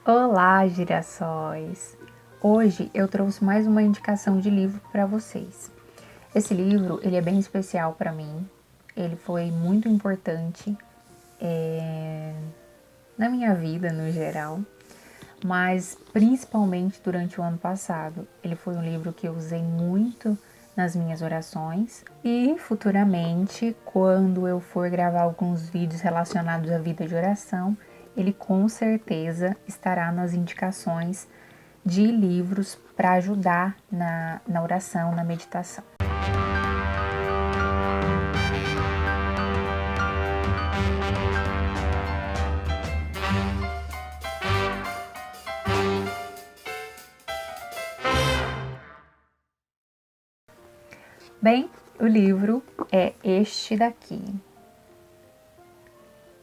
Olá, girassóis! Hoje eu trouxe mais uma indicação de livro para vocês. Esse livro ele é bem especial para mim, ele foi muito importante na minha vida no geral, mas principalmente durante o ano passado. Ele foi um livro que eu usei muito nas minhas orações e futuramente, quando eu for gravar alguns vídeos relacionados à vida de oração, ele com certeza estará nas indicações de livros para ajudar na oração, na meditação. Bem, o livro é este daqui,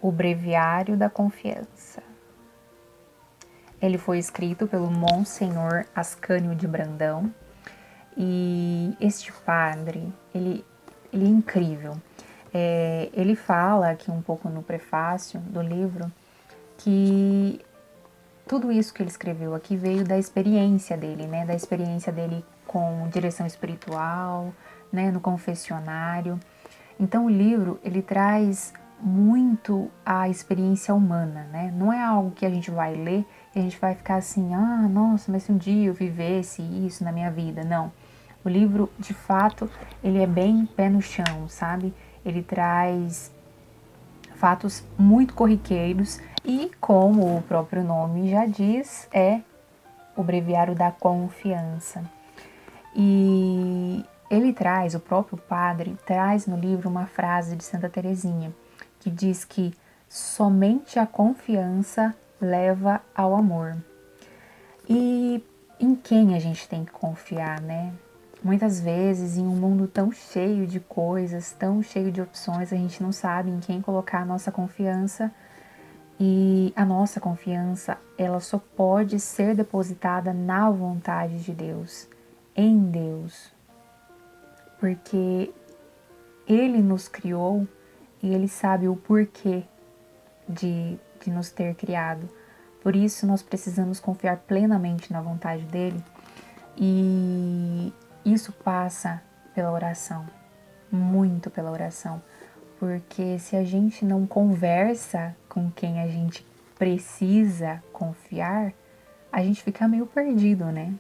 O Breviário da Confiança. Ele foi escrito pelo Monsenhor Ascânio de Brandão e este padre, ele é incrível. Ele fala aqui um pouco no prefácio do livro que tudo isso que ele escreveu aqui veio da experiência dele, né? Da experiência dele com direção espiritual, né? No confessionário. Então o livro, ele traz muito a experiência humana, né? Não é algo que a gente vai ler e a gente vai ficar assim, ah, nossa, mas se um dia eu vivesse isso na minha vida. Não. O livro, de fato, ele é bem pé no chão, sabe? Ele traz fatos muito corriqueiros e, como o próprio nome já diz, é o breviário da confiança. E ele traz, o próprio padre traz no livro uma frase de Santa Teresinha, que diz que somente a confiança leva ao amor. E em quem a gente tem que confiar, né? Muitas vezes, em um mundo tão cheio de coisas, tão cheio de opções, a gente não sabe em quem colocar a nossa confiança. E a nossa confiança, ela só pode ser depositada na vontade de Deus, em Deus. Porque Ele nos criou e Ele sabe o porquê de nos ter criado. Por isso, nós precisamos confiar plenamente na vontade dEle. E isso passa pela oração, muito pela oração, porque se a gente não conversa com quem a gente precisa confiar, a gente fica meio perdido, né?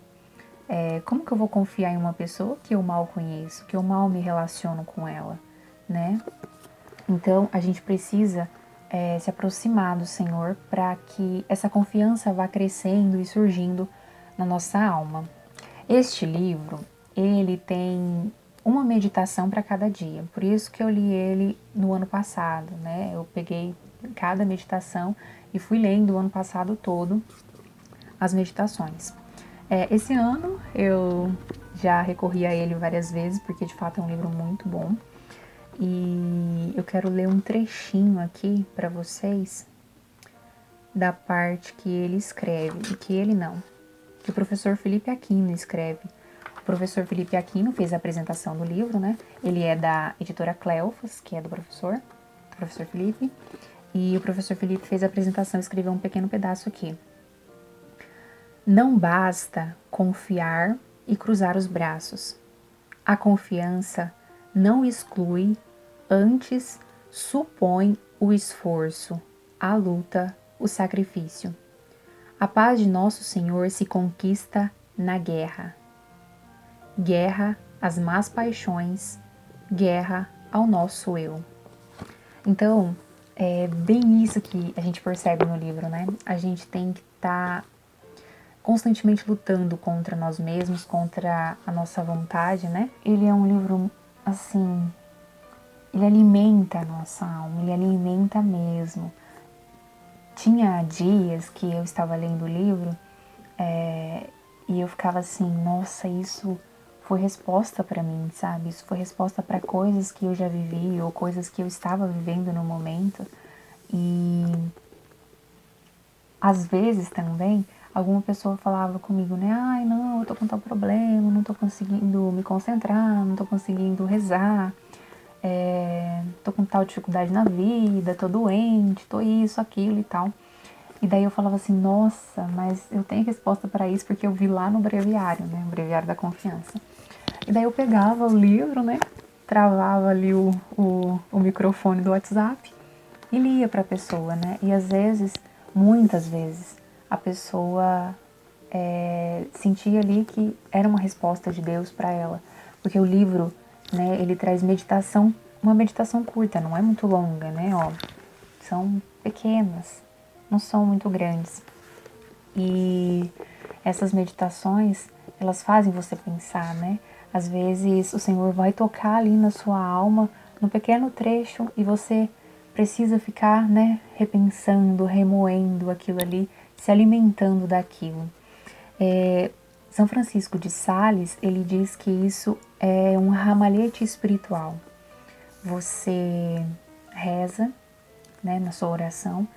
Como que eu vou confiar em uma pessoa que eu mal conheço, que eu mal me relaciono com ela, né? Então a gente precisa se aproximar do Senhor para que essa confiança vá crescendo e surgindo na nossa alma. Este livro, ele tem uma meditação para cada dia, por isso que eu li ele no ano passado, né? Eu peguei cada meditação e fui lendo o ano passado todo as meditações. Esse ano eu já recorri a ele várias vezes, porque de fato é um livro muito bom. E eu quero ler um trechinho aqui para vocês da parte que ele escreve, que ele não, que o professor Felipe Aquino escreve. O professor Felipe Aquino fez a apresentação do livro, né? Ele é da editora Cleofas, que é do professor Felipe. E o professor Felipe fez a apresentação e escreveu um pequeno pedaço aqui. Não basta confiar e cruzar os braços. A confiança não exclui, antes supõe o esforço, a luta, o sacrifício. A paz de nosso Senhor se conquista na guerra. Guerra às más paixões, guerra ao nosso eu. Então, é bem isso que a gente percebe no livro, né? A gente tem que estar constantemente lutando contra nós mesmos, contra a nossa vontade, né? Ele é um livro, assim, ele alimenta a nossa alma, ele alimenta mesmo. Tinha dias que eu estava lendo o livro e eu ficava assim, nossa, isso foi resposta para mim, sabe? Isso foi resposta para coisas que eu já vivi ou coisas que eu estava vivendo no momento. E às vezes também alguma pessoa falava comigo, né? Ai, não, eu tô com tal problema, não tô conseguindo me concentrar, não tô conseguindo rezar, tô com tal dificuldade na vida, tô doente, tô isso, aquilo e tal. E daí eu falava assim, nossa, mas eu tenho resposta para isso porque eu vi lá no breviário, né? O breviário da confiança. E daí eu pegava o livro, né? Travava ali o microfone do WhatsApp e lia para a pessoa, né? E às vezes, muitas vezes, a pessoa sentia ali que era uma resposta de Deus para ela. Porque o livro, né, ele traz meditação, uma meditação curta, não é muito longa, né? Ó, são pequenas, não são muito grandes. E essas meditações, elas fazem você pensar, né? Às vezes o Senhor vai tocar ali na sua alma, no pequeno trecho, e você precisa ficar, né, repensando, remoendo aquilo ali, se alimentando daquilo. São Francisco de Sales, ele diz que isso é um ramalhete espiritual. Você reza, né, na sua oração,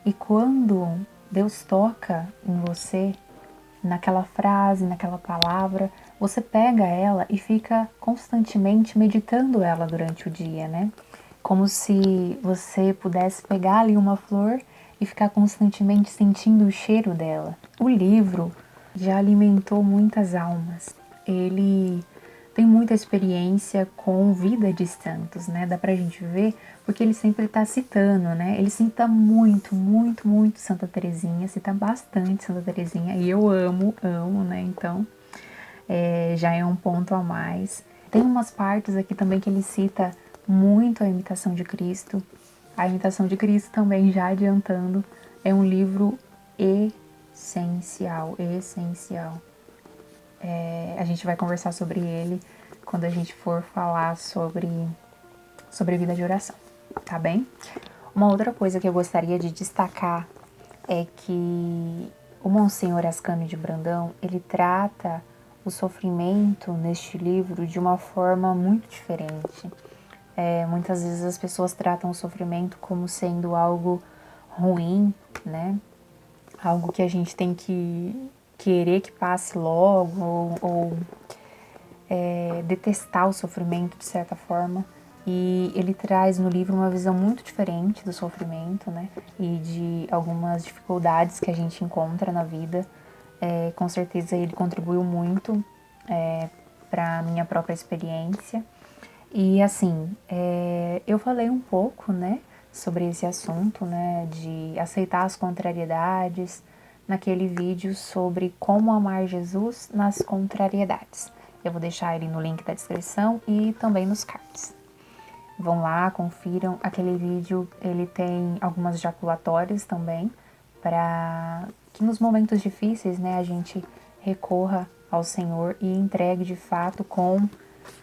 e quando Deus toca em você, naquela frase, naquela palavra, você pega ela e fica constantemente meditando ela durante o dia, né? Como se você pudesse pegar ali uma flor e ficar constantemente sentindo o cheiro dela. O livro já alimentou muitas almas. Ele tem muita experiência com vida de santos, né? Dá pra gente ver, porque ele sempre está citando, né? Ele cita muito, muito, muito Santa Teresinha, cita bastante Santa Teresinha, e eu amo, amo, né? Então, já é um ponto a mais. Tem umas partes aqui também que ele cita muito a imitação de Cristo. A imitação de Cristo também, já adiantando, é um livro essencial, essencial. A gente vai conversar sobre ele quando a gente for falar sobre vida de oração, tá bem? Uma outra coisa que eu gostaria de destacar é que o Monsenhor Ascânio de Brandão, ele trata o sofrimento neste livro de uma forma muito diferente. Muitas vezes as pessoas tratam o sofrimento como sendo algo ruim, né? Algo que a gente tem que querer que passe logo ou detestar o sofrimento de certa forma. E ele traz no livro uma visão muito diferente do sofrimento, né? E de algumas dificuldades que a gente encontra na vida. Com certeza ele contribuiu muito para a minha própria experiência. E assim, eu falei um pouco, né, sobre esse assunto, né, de aceitar as contrariedades, naquele vídeo sobre como amar Jesus nas contrariedades. Eu vou deixar ele no link da descrição e também nos cards. Vão lá, confiram. Aquele vídeo, ele tem algumas ejaculatórias também, para que nos momentos difíceis, né, a gente recorra ao Senhor e entregue de fato com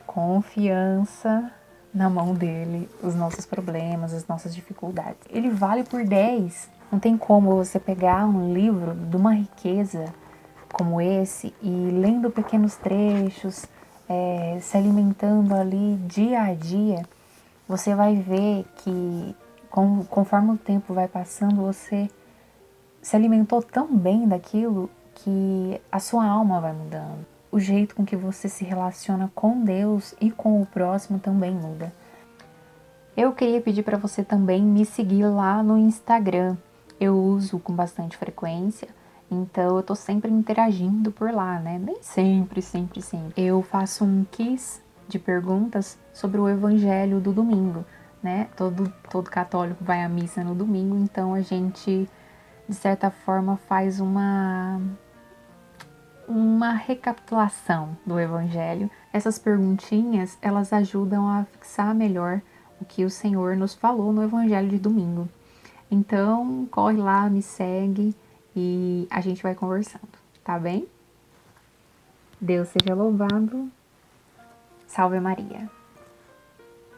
confiança na mão dele os nossos problemas, as nossas dificuldades. Ele vale por 10. Não tem como você pegar um livro de uma riqueza como esse e lendo pequenos trechos, se alimentando ali dia a dia, você vai ver que conforme o tempo vai passando, você se alimentou tão bem daquilo que a sua alma vai mudando. O jeito com que você se relaciona com Deus e com o próximo também muda. Eu queria pedir para você também me seguir lá no Instagram. Eu uso com bastante frequência, então eu tô sempre interagindo por lá, né? Nem sempre, sempre, sempre. Eu faço um quiz de perguntas sobre o evangelho do domingo, né? Todo católico vai à missa no domingo, então a gente, de certa forma, faz uma recapitulação do evangelho. Essas perguntinhas, elas ajudam a fixar melhor o que o Senhor nos falou no evangelho de domingo. Então, corre lá, me segue e a gente vai conversando, tá bem? Deus seja louvado. Salve Maria.